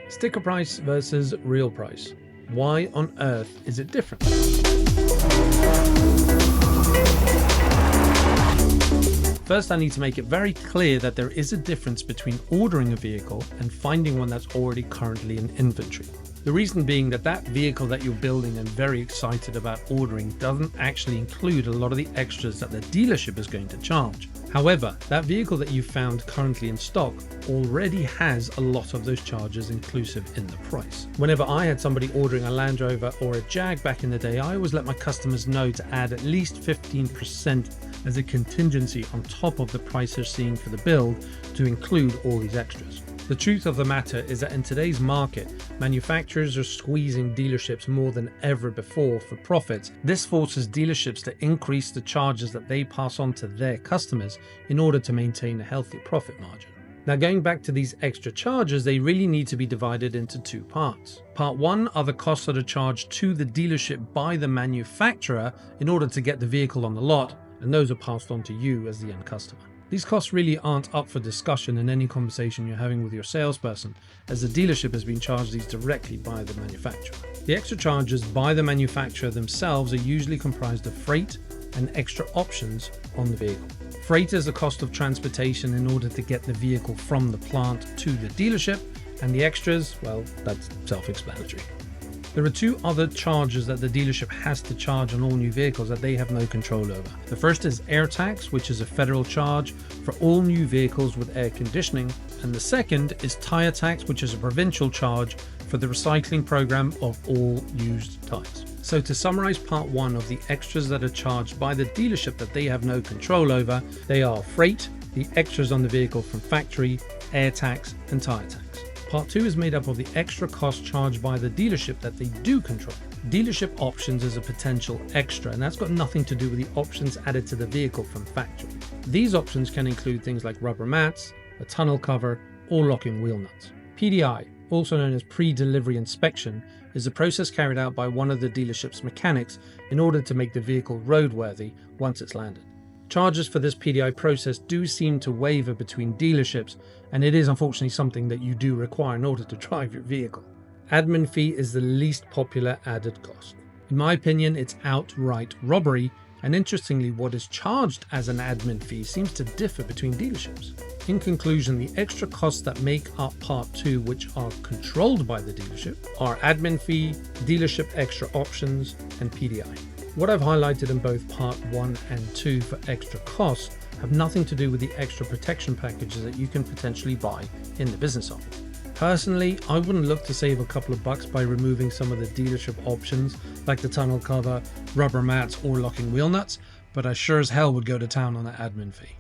Sticker price versus real price. Why on earth is it different? First, I need to make it very clear that there is a difference between ordering a vehicle and finding one that's already currently in inventory. The reason being that vehicle that you're building and very excited about ordering doesn't actually include a lot of the extras that the dealership is going to charge. However, that vehicle that you found currently in stock already has a lot of those charges inclusive in the price. Whenever I had somebody ordering a Land Rover or a Jag back in the day, I always let my customers know to add at least 15% as a contingency on top of the price they're seeing for the build to include all these extras. The truth of the matter is that in today's market, manufacturers are squeezing dealerships more than ever before for profits. This forces dealerships to increase the charges that they pass on to their customers in order to maintain a healthy profit margin. Now, going back to these extra charges, they really need to be divided into two parts. Part one are the costs that are charged to the dealership by the manufacturer in order to get the vehicle on the lot, and those are passed on to you as the end customer. These costs really aren't up for discussion in any conversation you're having with your salesperson, as the dealership has been charged these directly by the manufacturer. The extra charges by the manufacturer themselves are usually comprised of freight and extra options on the vehicle. Freight is the cost of transportation in order to get the vehicle from the plant to the dealership, and the extras, well, that's self-explanatory. There are two other charges that the dealership has to charge on all new vehicles that they have no control over. The first is air tax, which is a federal charge for all new vehicles with air conditioning. And the second is tire tax, which is a provincial charge for the recycling program of all used tires. So to summarize part one of the extras that are charged by the dealership that they have no control over, they are freight, the extras on the vehicle from factory, air tax, and tire tax. Part 2 is made up of the extra cost charged by the dealership that they do control. Dealership options is a potential extra, and that's got nothing to do with the options added to the vehicle from factory. These options can include things like rubber mats, a tunnel cover, or locking wheel nuts. PDI, also known as pre-delivery inspection, is a process carried out by one of the dealership's mechanics in order to make the vehicle roadworthy once it's landed. Charges for this PDI process do seem to waver between dealerships, and it is unfortunately something that you do require in order to drive your vehicle. Admin fee is the least popular added cost. In my opinion, it's outright robbery, and interestingly, what is charged as an admin fee seems to differ between dealerships. In conclusion, the extra costs that make up part 2, which are controlled by the dealership, are admin fee, dealership extra options, and PDI. What I've highlighted in both part 1 and 2 for extra costs have nothing to do with the extra protection packages that you can potentially buy in the business office. Personally, I wouldn't look to save a couple of bucks by removing some of the dealership options like the tunnel cover, rubber mats, or locking wheel nuts, but I sure as hell would go to town on that admin fee.